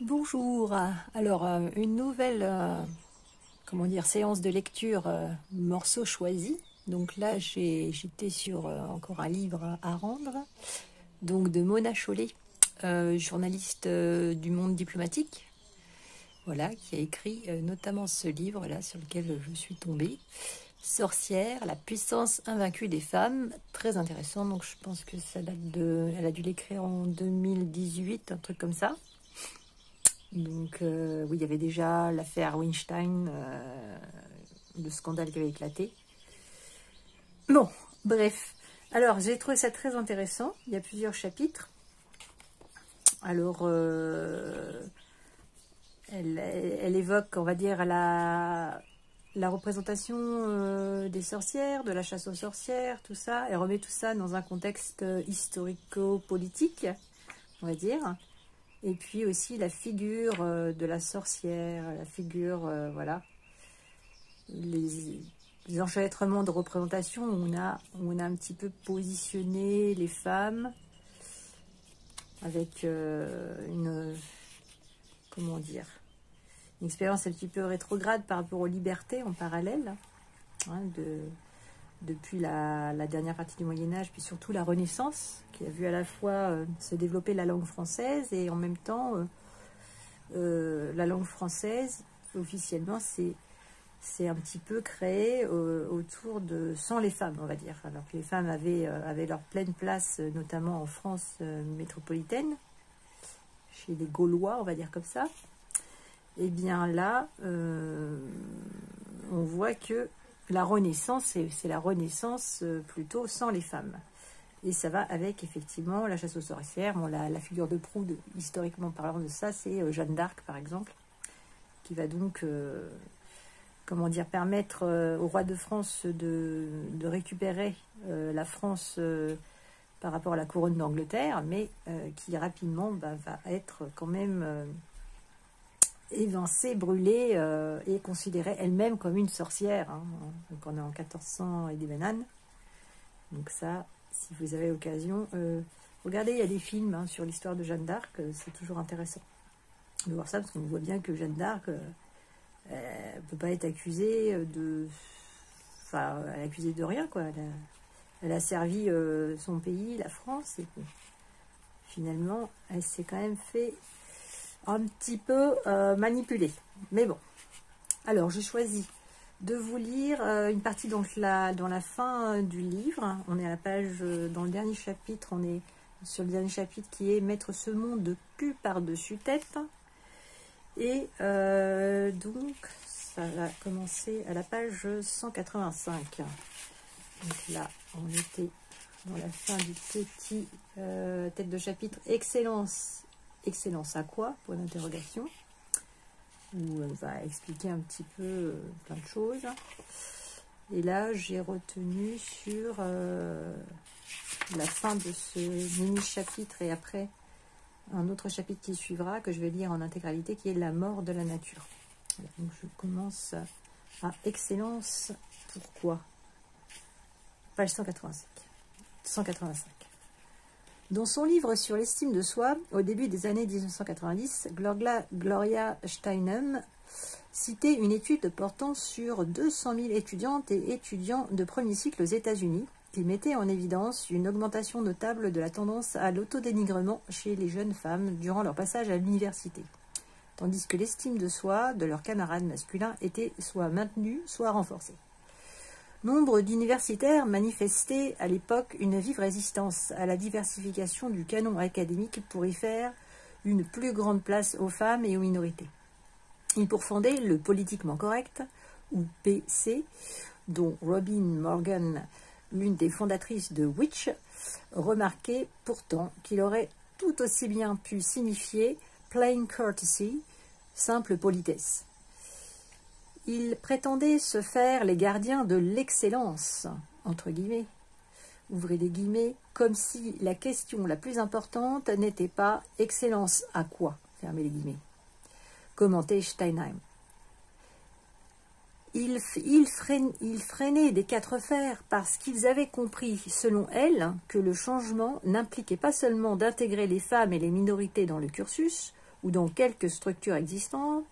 Bonjour. Alors, une nouvelle, comment dire, séance de lecture, morceaux choisis. Donc là, j'étais sur encore un livre à rendre, donc de Mona Chollet, journaliste du Monde diplomatique, voilà, qui a écrit notamment ce livre-là sur lequel je suis tombée. Sorcière, la puissance invaincue des femmes, très intéressant. Donc je pense que ça date elle a dû l'écrire en 2018, un truc comme ça. Donc, oui, il y avait déjà l'affaire Weinstein, le scandale qui avait éclaté. Bon, bref. Alors, j'ai trouvé ça très intéressant. Il y a plusieurs chapitres. Alors, elle évoque, on va dire, la représentation des sorcières, de la chasse aux sorcières, tout ça. Elle remet tout ça dans un contexte historico-politique, on va dire. Et puis aussi la figure de la sorcière, la figure, voilà, les enchevêtrements de représentation où on a un petit peu positionné les femmes avec comment dire, une expérience un petit peu rétrograde par rapport aux libertés en parallèle, hein, depuis la dernière partie du Moyen-Âge, puis surtout la Renaissance, qui a vu à la fois se développer la langue française et en même temps la langue française, officiellement, c'est un petit peu créé autour de... sans les femmes, on va dire. Alors que les femmes avaient leur pleine place, notamment en France métropolitaine, chez les Gaulois, on va dire comme ça. Et bien là, on voit que la Renaissance, c'est la Renaissance plutôt sans les femmes. Et ça va avec, effectivement, la chasse aux sorcières. Bon, la figure de proue, historiquement parlant de ça, c'est Jeanne d'Arc, par exemple, qui va donc, comment dire, permettre au roi de France de récupérer la France par rapport à la couronne d'Angleterre, mais qui rapidement va être quand même évincée, brûlée et considérée elle-même comme une sorcière. Hein. Donc on est en 1400 et des bananes. Donc ça, si vous avez l'occasion, regardez, il y a des films hein, sur l'histoire de Jeanne d'Arc, c'est toujours intéressant de voir ça, parce qu'on voit bien que Jeanne d'Arc ne peut pas être accusée de... Enfin, elle est accusée de rien, quoi. Elle a servi son pays, la France, et puis, finalement, elle s'est quand même fait un petit peu manipuler. Mais bon. Alors, j'ai choisi de vous lire une partie dans la fin du livre. On est à la page, dans le dernier chapitre, on est sur le dernier chapitre qui est « Mettre ce monde de cul par-dessus tête ». Et donc, ça va commencer à la page 185. Donc là, on était dans la fin du petit tête de chapitre « Excellence ». Excellence à quoi? Pour l'interrogation. Où on va expliquer un petit peu plein de choses. Et là, j'ai retenu sur la fin de ce mini-chapitre et après un autre chapitre qui suivra, que je vais lire en intégralité, qui est la mort de la nature. Voilà, donc je commence à Excellence. Pourquoi? Page 185. Dans son livre sur l'estime de soi, au début des années 1990, Gloria Steinem citait une étude portant sur 200 000 étudiantes et étudiants de premier cycle aux États-Unis qui mettait en évidence une augmentation notable de la tendance à l'autodénigrement chez les jeunes femmes durant leur passage à l'université, tandis que l'estime de soi de leurs camarades masculins était soit maintenue, soit renforcée. Nombre d'universitaires manifestaient à l'époque une vive résistance à la diversification du canon académique pour y faire une plus grande place aux femmes et aux minorités. Ils pourfendaient le politiquement correct, ou PC, dont Robin Morgan, l'une des fondatrices de Witch, remarquait pourtant qu'il aurait tout aussi bien pu signifier plain courtesy, simple politesse. Ils prétendaient se faire les gardiens de l'excellence, entre guillemets, ouvrez les guillemets, comme si la question la plus importante n'était pas « excellence à quoi ?» fermez les guillemets, commentait Steinem. Ils freinaient des quatre fers parce qu'ils avaient compris, selon elles, que le changement n'impliquait pas seulement d'intégrer les femmes et les minorités dans le cursus, ou dans quelques structures existantes,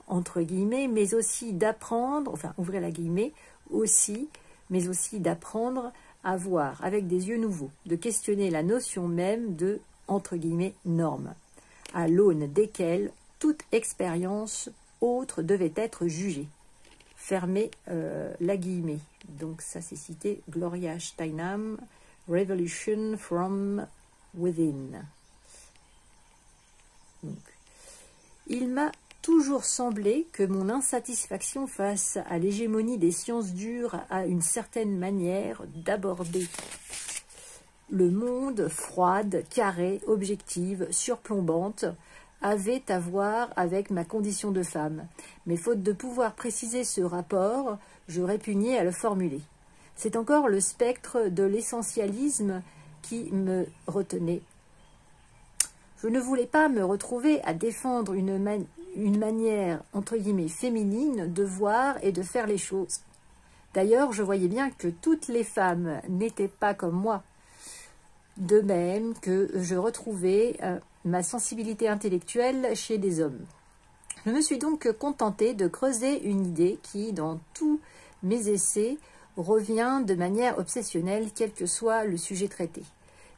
entre guillemets, mais aussi d'apprendre, enfin, ouvrez la guillemets, aussi, mais aussi d'apprendre à voir avec des yeux nouveaux, de questionner la notion même de, entre guillemets, normes, à l'aune desquelles toute expérience autre devait être jugée. Fermez la guillemets. Donc ça c'est cité Gloria Steinem, Revolution from Within. Donc, il m'a toujours semblé que mon insatisfaction face à l'hégémonie des sciences dures a une certaine manière d'aborder le monde, froide, carrée, objective, surplombante, avait à voir avec ma condition de femme. Mais faute de pouvoir préciser ce rapport, je répugnais à le formuler. C'est encore le spectre de l'essentialisme qui me retenait. Je ne voulais pas me retrouver à défendre une manière, entre guillemets, féminine de voir et de faire les choses. D'ailleurs, je voyais bien que toutes les femmes n'étaient pas comme moi. De même que je retrouvais ma sensibilité intellectuelle chez des hommes. Je me suis donc contentée de creuser une idée qui, dans tous mes essais, revient de manière obsessionnelle, quel que soit le sujet traité.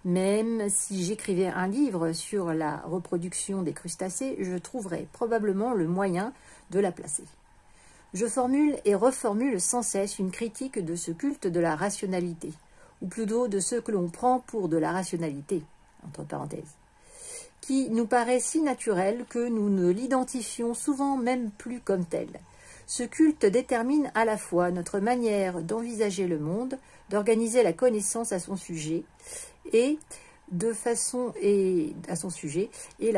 Même si j'écrivais un livre sur la reproduction des crustacés, je trouverais probablement le moyen de la placer. Je formule et reformule sans cesse une critique de ce culte de la rationalité, ou plutôt de ce que l'on prend pour de la rationalité, entre parenthèses, qui nous paraît si naturel que nous ne l'identifions souvent même plus comme tel. Ce culte détermine à la fois notre manière d'envisager le monde, d'organiser la connaissance à son sujet, et la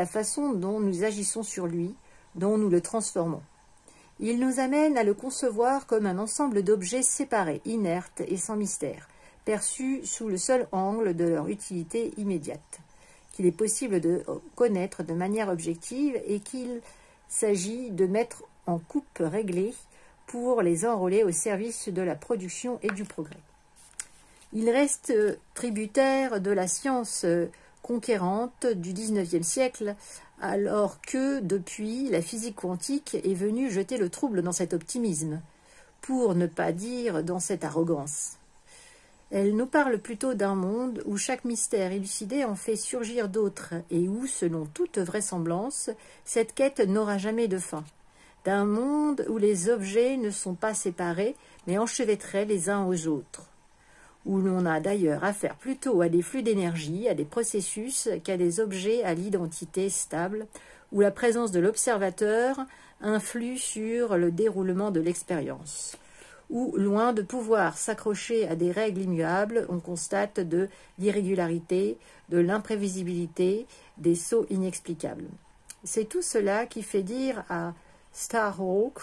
façon dont nous agissons sur lui, dont nous le transformons. Il nous amène à le concevoir comme un ensemble d'objets séparés, inertes et sans mystère, perçus sous le seul angle de leur utilité immédiate, qu'il est possible de connaître de manière objective et qu'il s'agit de mettre en coupe réglée pour les enrôler au service de la production et du progrès. Il reste tributaire de la science conquérante du XIXe siècle, alors que, depuis, la physique quantique est venue jeter le trouble dans cet optimisme, pour ne pas dire dans cette arrogance. Elle nous parle plutôt d'un monde où chaque mystère élucidé en fait surgir d'autres et où, selon toute vraisemblance, cette quête n'aura jamais de fin. D'un monde où les objets ne sont pas séparés, mais enchevêtrés les uns aux autres. Où l'on a d'ailleurs affaire plutôt à des flux d'énergie, à des processus, qu'à des objets à l'identité stable, où la présence de l'observateur influe sur le déroulement de l'expérience. Où, loin de pouvoir s'accrocher à des règles immuables, on constate de l'irrégularité, de l'imprévisibilité, des sauts inexplicables. C'est tout cela qui fait dire à Starhawk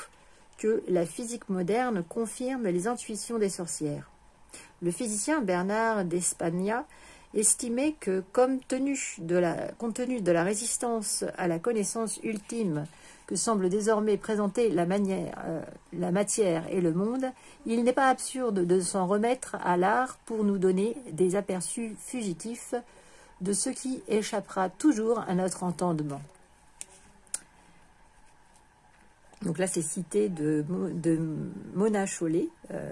que la physique moderne confirme les intuitions des sorcières. Le physicien Bernard d'Espagna estimait que, compte tenu de la résistance à la connaissance ultime que semble désormais présenter la matière et le monde, il n'est pas absurde de s'en remettre à l'art pour nous donner des aperçus fugitifs de ce qui échappera toujours à notre entendement. Donc là, c'est cité de Mona Chollet,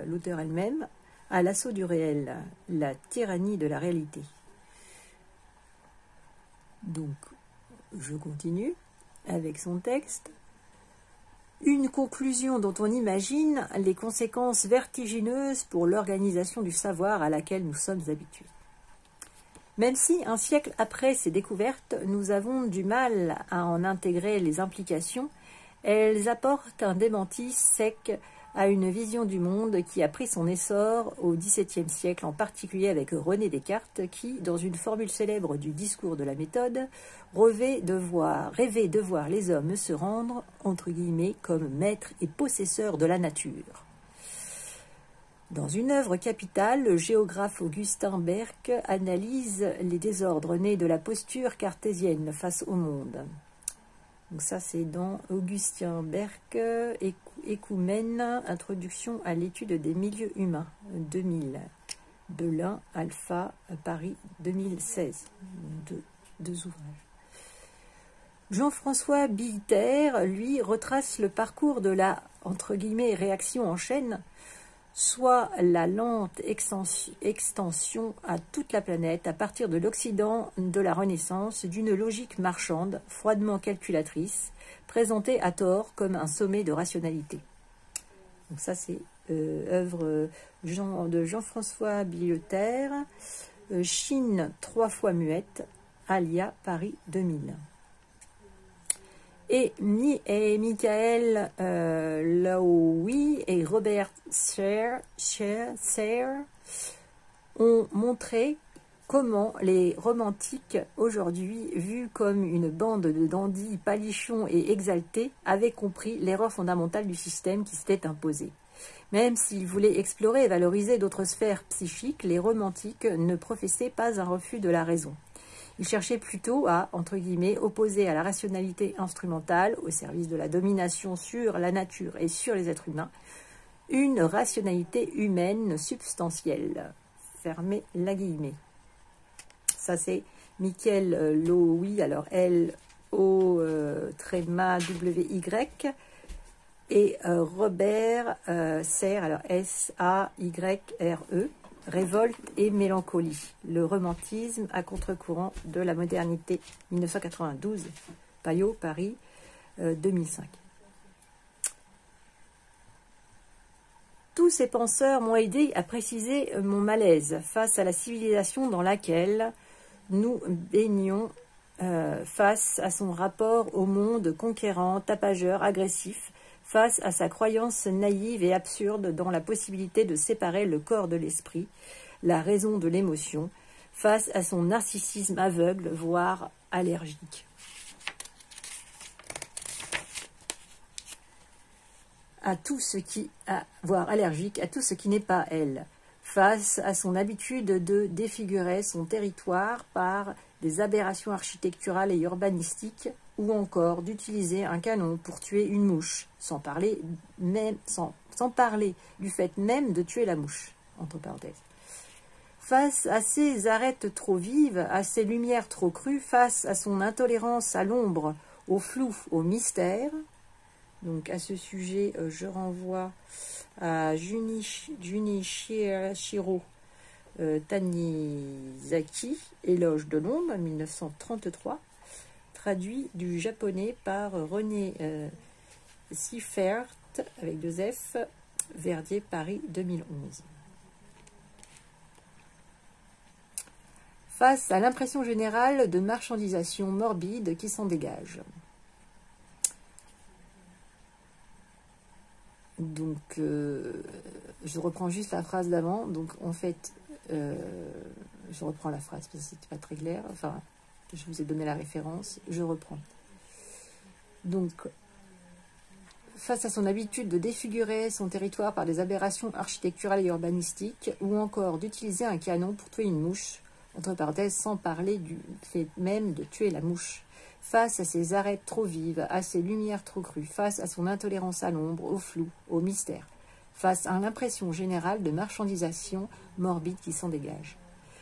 l'auteure elle-même, à l'assaut du réel, la tyrannie de la réalité. Donc, je continue avec son texte. Une conclusion dont on imagine les conséquences vertigineuses pour l'organisation du savoir à laquelle nous sommes habitués. Même si, un siècle après ces découvertes, nous avons du mal à en intégrer les implications, elles apportent un démenti sec à une vision du monde qui a pris son essor au XVIIe siècle, en particulier avec René Descartes, qui, dans une formule célèbre du discours de la méthode, rêvait de voir les hommes se rendre, entre guillemets, comme maîtres et possesseurs de la nature. Dans une œuvre capitale, le géographe Augustin Berck analyse les désordres nés de la posture cartésienne face au monde. Donc ça, c'est dans Augustin Berck, Écoumène, Introduction à l'étude des milieux humains, 2000. Belin, Alpha, Paris, 2016. Deux ouvrages. Jean-François Billetter, lui, retrace le parcours de la, entre guillemets, réaction en chaîne, soit la lente extension à toute la planète à partir de l'Occident de la Renaissance d'une logique marchande, froidement calculatrice, présentée à tort comme un sommet de rationalité. Donc ça, c'est œuvre de Jean-François Billetter, Chine 3 fois muette, Alia, Paris 2000. Et Michael Lowy et Robert Serre ont montré comment les romantiques, aujourd'hui vus comme une bande de dandys palichons et exaltés, avaient compris l'erreur fondamentale du système qui s'était imposé. Même s'ils voulaient explorer et valoriser d'autres sphères psychiques, les romantiques ne professaient pas un refus de la raison. Ils cherchaient plutôt à, entre guillemets, opposer à la rationalité instrumentale, au service de la domination sur la nature et sur les êtres humains, une rationalité humaine substantielle. Fermez la guillemets. Ça, c'est Michael Lowy, alors L-O-W-Y, et Robert Serre, alors S-A-Y-R-E. Révolte et mélancolie, le romantisme à contre-courant de la modernité, 1992, Payot, Paris, 2005. Tous ces penseurs m'ont aidé à préciser mon malaise face à la civilisation dans laquelle nous baignons, face à son rapport au monde conquérant, tapageur, agressif, face à sa croyance naïve et absurde dans la possibilité de séparer le corps de l'esprit, la raison de l'émotion, face à son narcissisme aveugle, voire allergique. Voire allergique à tout ce qui n'est pas elle, face à son habitude de défigurer son territoire par des aberrations architecturales et urbanistiques, ou encore d'utiliser un canon pour tuer une mouche, sans parler du fait même de tuer la mouche, entre parenthèses. Face à ses arêtes trop vives, à ses lumières trop crues, face à son intolérance à l'ombre, au flou, au mystère. Donc à ce sujet, je renvoie à Junichiro Tanizaki, Éloge de l'ombre, 1933, traduit du japonais par René Siffert, avec 2 F, Verdier, Paris, 2011. Face à l'impression générale de marchandisation morbide qui s'en dégage. Donc, je reprends juste la phrase d'avant. Donc, en fait, je reprends la phrase parce que c'était pas très clair. Enfin, je vous ai donné la référence. Je reprends. Donc, face à son habitude de défigurer son territoire par des aberrations architecturales et urbanistiques, ou encore d'utiliser un canon pour tuer une mouche, entre parenthèses, sans parler du fait même de tuer la mouche, face à ses arêtes trop vives, à ses lumières trop crues, face à son intolérance à l'ombre, au flou, au mystère, face à l'impression générale de marchandisation morbide qui s'en dégage.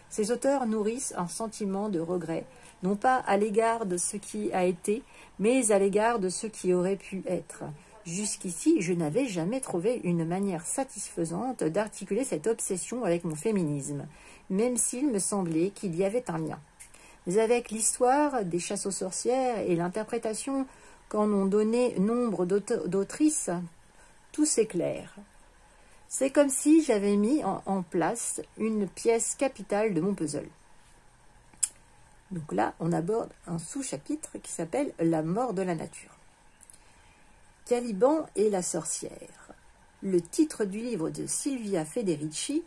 Ces auteurs nourrissent un sentiment de regret, non pas à l'égard de ce qui a été, mais à l'égard de ce qui aurait pu être. Jusqu'ici, je n'avais jamais trouvé une manière satisfaisante d'articuler cette obsession avec mon féminisme, même s'il me semblait qu'il y avait un lien. Mais avec l'histoire des chasses aux sorcières et l'interprétation qu'en ont donné nombre d'autrices, tout s'éclaire. C'est comme si j'avais mis en place une pièce capitale de mon puzzle. Donc là, on aborde un sous-chapitre qui s'appelle « La mort de la nature ». Caliban et la sorcière. Le titre du livre de Silvia Federici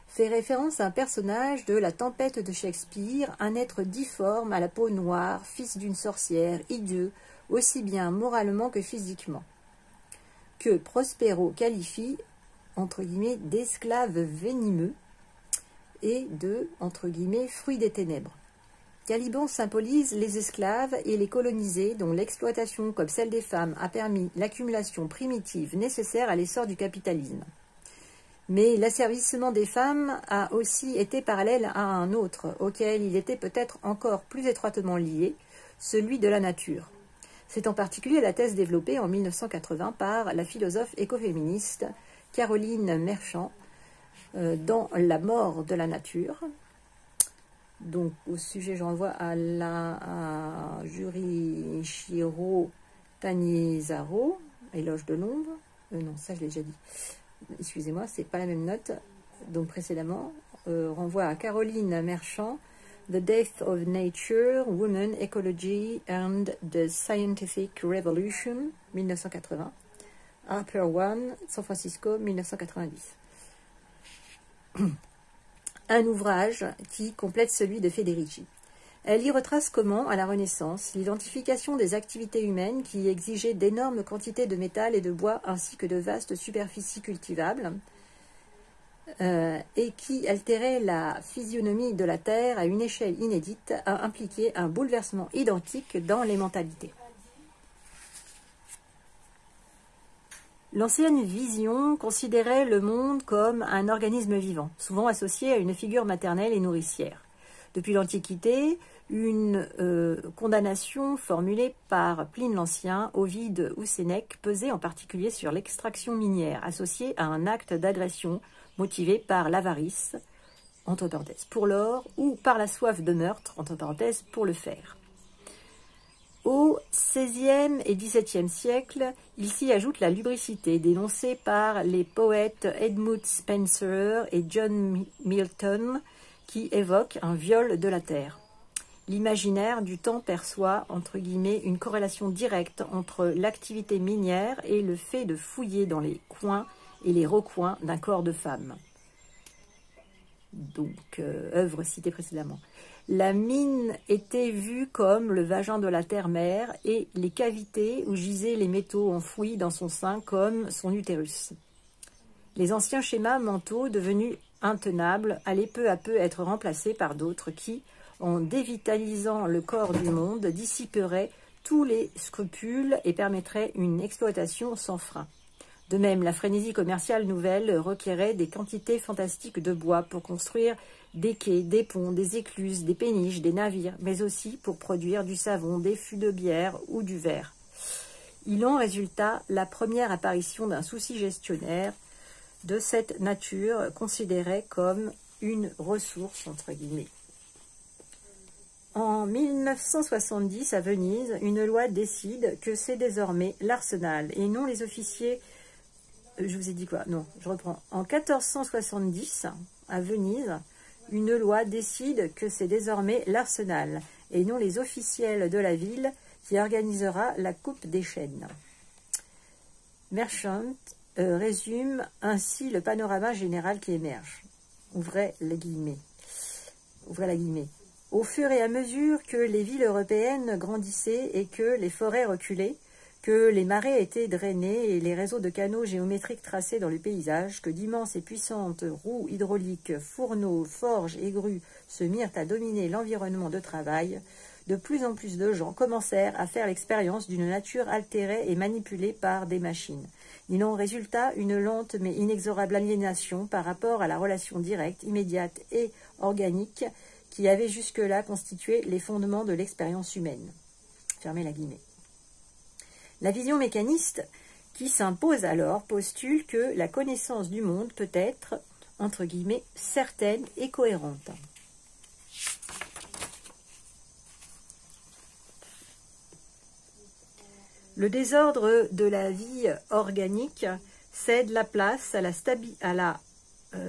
fait référence à un personnage de La Tempête de Shakespeare, un être difforme à la peau noire, fils d'une sorcière, hideux, aussi bien moralement que physiquement, que Prospero qualifie, entre guillemets, d'esclave venimeux et de, entre guillemets, fruit des ténèbres. Caliban symbolise les esclaves et les colonisés dont l'exploitation, comme celle des femmes, a permis l'accumulation primitive nécessaire à l'essor du capitalisme. Mais l'asservissement des femmes a aussi été parallèle à un autre, auquel il était peut-être encore plus étroitement lié, celui de la nature. C'est en particulier la thèse développée en 1980 par la philosophe écoféministe Caroline Merchant dans La mort de la nature. Donc au sujet, j'envoie à Junichiro Tanizaro, Éloge de l'ombre. Non, ça je l'ai déjà dit. Excusez-moi, c'est pas la même note. Donc précédemment, renvoie à Caroline Merchant, The Death of Nature, Women, Ecology and the Scientific Revolution, 1980. Harper One, San Francisco, 1990. Un ouvrage qui complète celui de Federici. Elle y retrace comment, à la Renaissance, l'identification des activités humaines qui exigeaient d'énormes quantités de métal et de bois ainsi que de vastes superficies cultivables et qui altéraient la physionomie de la Terre à une échelle inédite a impliqué un bouleversement identique dans les mentalités. L'ancienne vision considérait le monde comme un organisme vivant, souvent associé à une figure maternelle et nourricière. Depuis l'Antiquité, une condamnation formulée par Pline l'Ancien, Ovide ou Sénèque pesait en particulier sur l'extraction minière, associée à un acte d'agression motivé par l'avarice, entre parenthèses, pour l'or, ou par la soif de meurtre, entre parenthèses, pour le fer. Au XVIe et XVIIe siècle, il s'y ajoute la lubricité dénoncée par les poètes Edmund Spenser et John Milton qui évoquent un viol de la terre. L'imaginaire du temps perçoit, entre guillemets, une corrélation directe entre l'activité minière et le fait de fouiller dans les coins et les recoins d'un corps de femme. Donc, œuvre citée précédemment. La mine était vue comme le vagin de la terre-mère et les cavités où gisaient les métaux enfouis dans son sein comme son utérus. Les anciens schémas mentaux devenus intenables allaient peu à peu être remplacés par d'autres qui, en dévitalisant le corps du monde, dissiperaient tous les scrupules et permettraient une exploitation sans frein. De même, la frénésie commerciale nouvelle requérait des quantités fantastiques de bois pour construire des quais, des ponts, des écluses, des péniches, des navires, mais aussi pour produire du savon, des fûts de bière ou du verre. Il en résulta la première apparition d'un souci gestionnaire de cette nature considérée comme une ressource, entre guillemets. En 1970, à Venise, une loi décide que c'est désormais l'arsenal et non les officiers. Je vous ai dit quoi? Non, je reprends. En 1470, à Venise, une loi décide que c'est désormais l'arsenal et non les officiels de la ville qui organisera la coupe des chênes. Merchant résume ainsi le panorama général qui émerge. Ouvrez la guillemets. Au fur et à mesure que les villes européennes grandissaient et que les forêts reculaient, que les marais étaient drainés et les réseaux de canaux géométriques tracés dans le paysage, que d'immenses et puissantes roues hydrauliques, fourneaux, forges et grues se mirent à dominer l'environnement de travail, de plus en plus de gens commencèrent à faire l'expérience d'une nature altérée et manipulée par des machines. Il en résulta une lente mais inexorable aliénation par rapport à la relation directe, immédiate et organique qui avait jusque-là constitué les fondements de l'expérience humaine. Fermez la guillemets. La vision mécaniste qui s'impose alors postule que la connaissance du monde peut être, entre guillemets, certaine et cohérente. Le désordre de la vie organique cède la place à la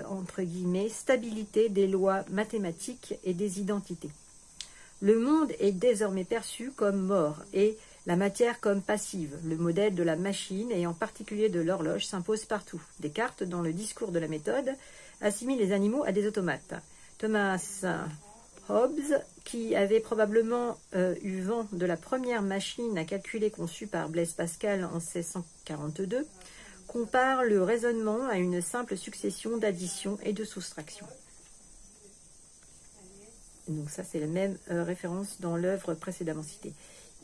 entre guillemets, stabilité des lois mathématiques et des identités. Le monde est désormais perçu comme mort et la matière comme passive. Le modèle de la machine et en particulier de l'horloge s'impose partout. Descartes, dans le discours de la méthode, assimile les animaux à des automates. Thomas Hobbes, qui avait probablement eu vent de la première machine à calculer conçue par Blaise Pascal en 1642, compare le raisonnement à une simple succession d'addition et de soustraction. Donc ça, c'est la même référence dans l'œuvre précédemment citée.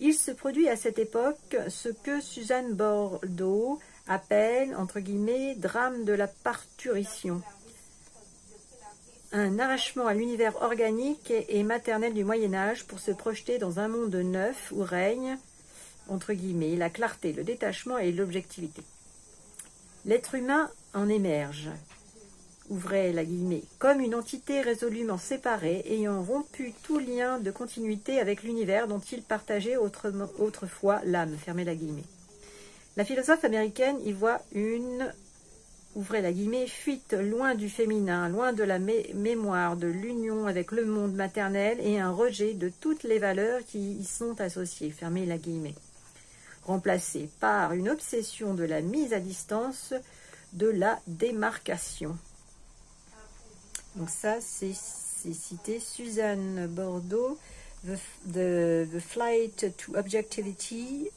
Il se produit à cette époque ce que Suzanne Bordeaux appelle, entre guillemets, drame de la parturition. Un arrachement à l'univers organique et maternel du Moyen-Âge pour se projeter dans un monde neuf où règne entre guillemets, la clarté, le détachement et l'objectivité. L'être humain en émerge, ouvrez la guillemets, comme une entité résolument séparée, ayant rompu tout lien de continuité avec l'univers dont il partageait autrefois l'âme, fermez la guillemets. La philosophe américaine y voit une, ouvrez la guillemets, fuite loin du féminin, loin de la mémoire, de l'union avec le monde maternel et un rejet de toutes les valeurs qui y sont associées, fermez la guillemets. Remplacée par une obsession de la mise à distance, de la démarcation. Donc ça, c'est cité Suzanne Bordeaux, The Flight to Objectivity,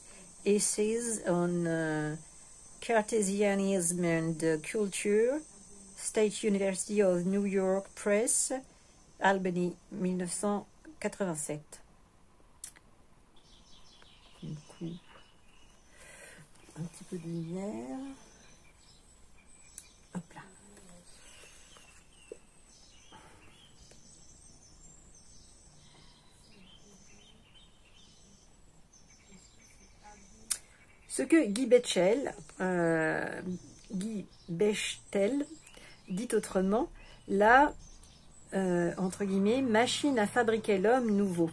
Essays on Cartesianism and Culture, State University of New York Press, Albany, 1987. Du coup, un petit peu de lumière. Hop là. Ce que Guy Bechtel dit autrement, la entre guillemets, machine à fabriquer l'homme nouveau,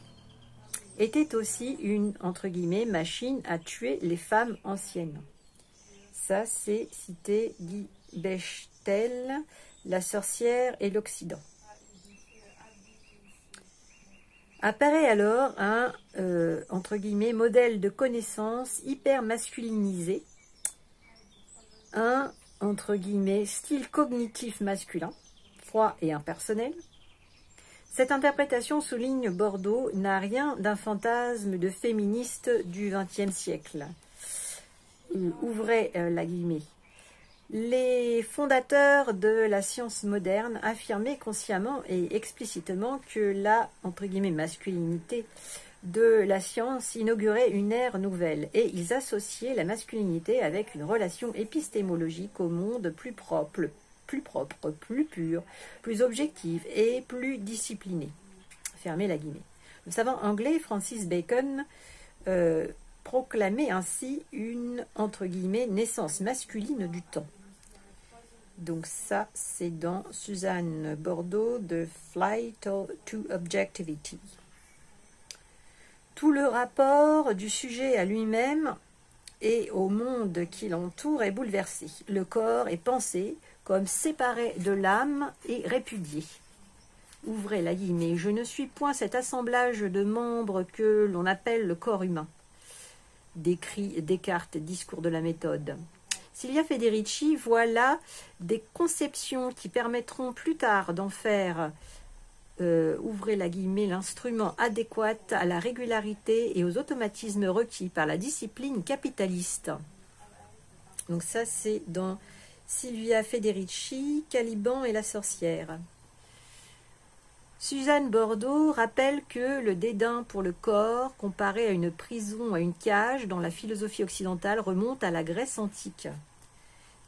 était aussi une entre guillemets, machine à tuer les femmes anciennes. Ça, c'est cité Guy Bechtel, La sorcière et l'Occident. Apparaît alors un, entre guillemets, modèle de connaissance hyper masculinisé, un, entre guillemets, style cognitif masculin, froid et impersonnel. Cette interprétation, souligne Bordeaux, n'a rien d'un fantasme de féministe du XXe siècle. Ouvrez la guillemets. Les fondateurs de la science moderne affirmaient consciemment et explicitement que la, entre guillemets, masculinité de la science inaugurait une ère nouvelle et ils associaient la masculinité avec une relation épistémologique au monde plus propre, plus pur, plus objective et plus disciplinée. Fermez la guillemets. Le savant anglais Francis Bacon proclamait ainsi une, entre guillemets, naissance masculine du temps. Donc ça, c'est dans Suzanne Bordeaux, The Flight to Objectivity. Tout le rapport du sujet à lui-même et au monde qui l'entoure est bouleversé. Le corps est pensé comme séparé de l'âme et répudié. Ouvrez la guillemets. Je ne suis point cet assemblage de membres que l'on appelle le corps humain. Décrit Descartes, discours de la méthode. Silvia Federici voit là des conceptions qui permettront plus tard d'en faire, ouvrez la guillemets, l'instrument adéquat à la régularité et aux automatismes requis par la discipline capitaliste. Donc ça, c'est dans Silvia Federici, Caliban et la sorcière. Suzanne Bordeaux rappelle que le dédain pour le corps, comparé à une prison, à une cage, dans la philosophie occidentale, remonte à la Grèce antique.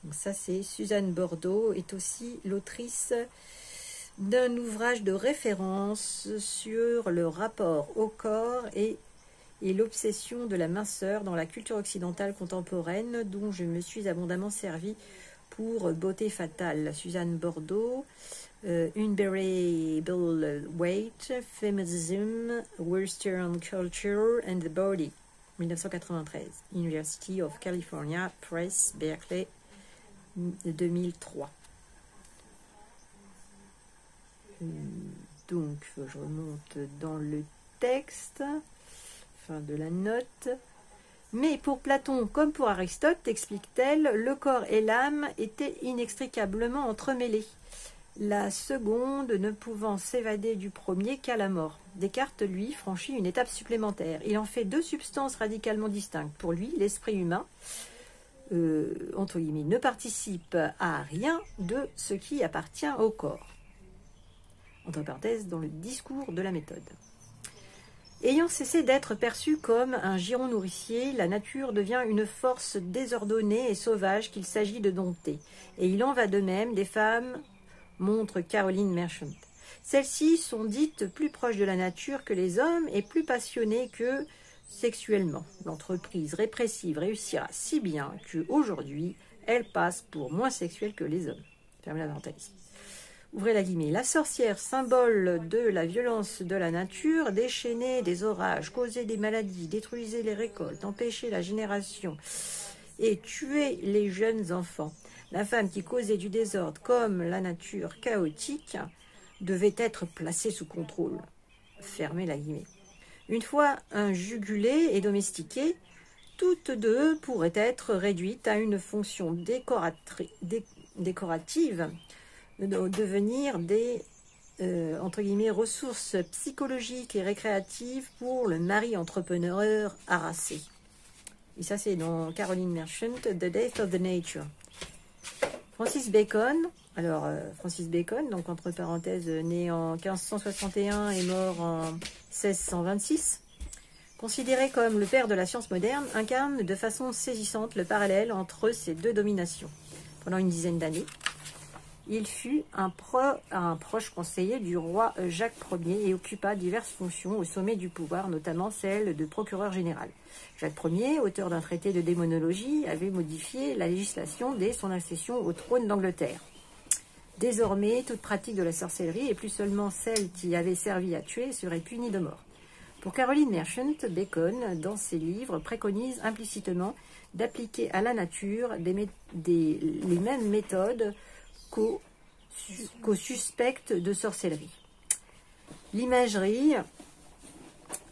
Donc ça, c'est Suzanne Bordeaux, est aussi l'autrice d'un ouvrage de référence sur le rapport au corps et l'obsession de la minceur dans la culture occidentale contemporaine, dont je me suis abondamment servi pour Beauté fatale. Suzanne Bordeaux, Unbearable Weight, Feminism, Western Culture and the Body, 1993, University of California Press, Berkeley, 2003. Donc, je remonte dans le texte, fin de la note. Mais pour Platon comme pour Aristote, explique-t-elle, le corps et l'âme étaient inextricablement entremêlés, la seconde ne pouvant s'évader du premier qu'à la mort. Descartes, lui, franchit une étape supplémentaire. Il en fait deux substances radicalement distinctes. Pour lui, l'esprit humain, entre guillemets, ne participe à rien de ce qui appartient au corps. Entre parenthèses, dans le discours de la méthode. Ayant cessé d'être perçue comme un giron nourricier, la nature devient une force désordonnée et sauvage qu'il s'agit de dompter. Et il en va de même des femmes, montre Caroline Merchant. Celles-ci sont dites plus proches de la nature que les hommes et plus passionnées que sexuellement. L'entreprise répressive réussira si bien qu'aujourd'hui, elle passe pour moins sexuelle que les hommes. Fermez la parenthèse. Ouvrez la guillemets. La sorcière, symbole de la violence de la nature, déchaînait des orages, causait des maladies, détruisait les récoltes, empêchait la génération et tuait les jeunes enfants. La femme qui causait du désordre comme la nature chaotique devait être placée sous contrôle. Fermez la guillemets. Une fois jugulée et domestiquée, toutes deux pourraient être réduites à une fonction décorative, devenir des entre guillemets, ressources psychologiques et récréatives pour le mari entrepreneur harassé. Et ça, c'est dans Caroline Merchant, The Death of the Nature. Francis Bacon, alors Francis Bacon, donc entre parenthèses, né en 1561 et mort en 1626, considéré comme le père de la science moderne, incarne de façon saisissante le parallèle entre ces deux dominations. Pendant une dizaine d'années, il fut un proche conseiller du roi Jacques Ier et occupa diverses fonctions au sommet du pouvoir, notamment celle de procureur général. Jacques Ier, auteur d'un traité de démonologie, avait modifié la législation dès son accession au trône d'Angleterre. Désormais, toute pratique de la sorcellerie, et plus seulement celle qui avait servi à tuer, serait punie de mort. Pour Caroline Merchant, Bacon, dans ses livres, préconise implicitement d'appliquer à la nature les mêmes méthodes qu'aux suspects de sorcellerie. L'imagerie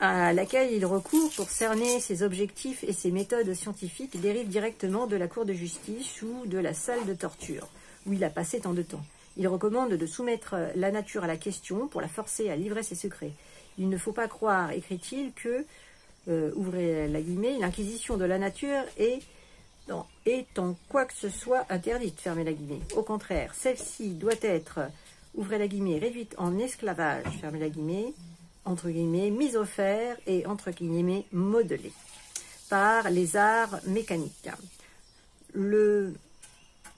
à laquelle il recourt pour cerner ses objectifs et ses méthodes scientifiques dérive directement de la cour de justice ou de la salle de torture, où il a passé tant de temps. Il recommande de soumettre la nature à la question pour la forcer à livrer ses secrets. Il ne faut pas croire, écrit-il, que, ouvrez la guillemets, l'inquisition de la nature est en quoi que ce soit interdite, fermez la guillemets. Au contraire, celle-ci doit être, ouvrez la guillemets, réduite en esclavage, fermez la guillemets, entre guillemets, mise au fer et entre guillemets, modelée par les arts mécaniques.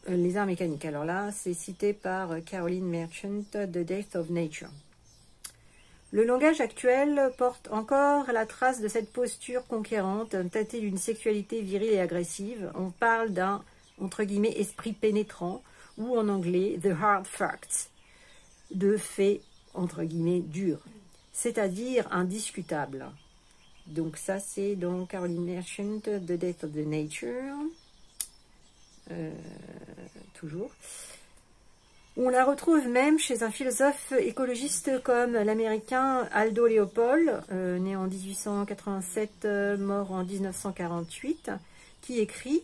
Les arts mécaniques, alors là, c'est cité par Caroline Merchant, The Death of Nature. Le langage actuel porte encore la trace de cette posture conquérante, tâtée d'une sexualité virile et agressive. On parle d'un, entre guillemets, esprit pénétrant, ou en anglais, the hard facts, de faits, entre guillemets, durs, c'est-à-dire indiscutables. Donc ça, c'est dans Caroline Merchant, The Death of the Nature. Toujours. On la retrouve même chez un philosophe écologiste comme l'américain Aldo Leopold, né en 1887, mort en 1948, qui écrit,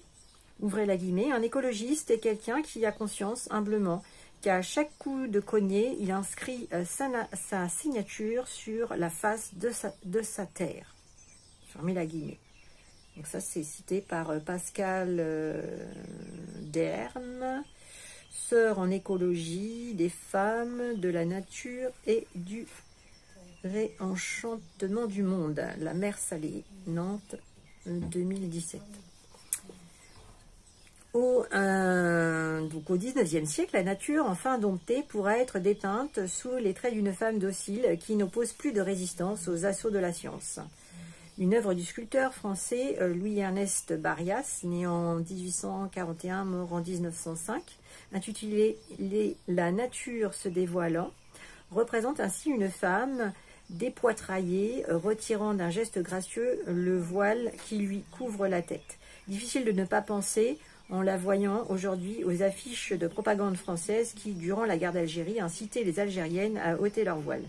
ouvrez la guillemets, un écologiste est quelqu'un qui a conscience humblement qu'à chaque coup de cognée, il inscrit sa signature sur la face de sa terre. Fermez la guillemets. Donc ça, c'est cité par Pascal Dern, sœur en écologie des femmes, de la nature et du réenchantement du monde. La mer salée, Nantes, 2017. Donc au XIXe siècle, la nature, enfin domptée, pourra être dépeinte sous les traits d'une femme docile qui n'oppose plus de résistance aux assauts de la science. Une œuvre du sculpteur français Louis-Ernest Barrias, né en 1841, mort en 1905, intitulée « La nature se dévoilant », représente ainsi une femme dépoitraillée, retirant d'un geste gracieux le voile qui lui couvre la tête. Difficile de ne pas penser, en la voyant aujourd'hui, aux affiches de propagande française qui, durant la guerre d'Algérie, incitaient les Algériennes à ôter leur voile.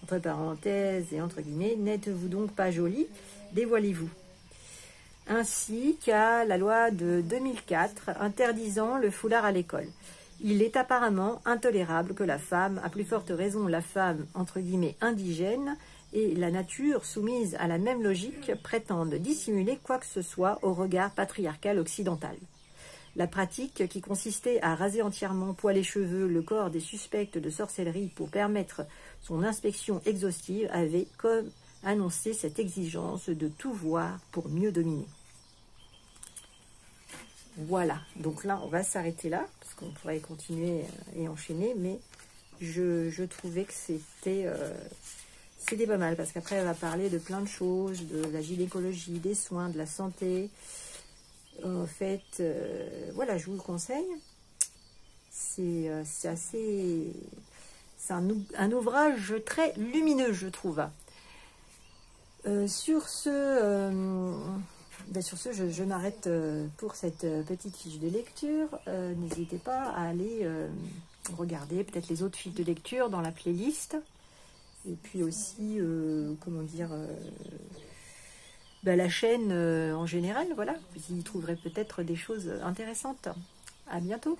Entre parenthèses et entre guillemets, n'êtes-vous donc pas jolie? Dévoilez-vous. Ainsi qu'à la loi de 2004 interdisant le foulard à l'école. Il est apparemment intolérable que la femme, à plus forte raison la femme entre guillemets indigène, et la nature soumise à la même logique prétendent dissimuler quoi que ce soit au regard patriarcal occidental. La pratique qui consistait à raser entièrement poil et cheveux le corps des suspects de sorcellerie pour permettre son inspection exhaustive avait comme annoncé cette exigence de tout voir pour mieux dominer. Voilà, donc là on va s'arrêter là, parce qu'on pourrait continuer et enchaîner, mais je trouvais que C'était pas mal, parce qu'après, elle va parler de plein de choses, de la gynécologie, des soins, de la santé. En fait, voilà, je vous le conseille. C'est assez... C'est un ouvrage très lumineux, je trouve. Sur ce, je m'arrête pour cette petite fiche de lecture. N'hésitez pas à aller regarder peut-être les autres fiches de lecture dans la playlist. Et puis aussi, comment dire, la chaîne en général, voilà. Vous y trouverez peut-être des choses intéressantes. À bientôt.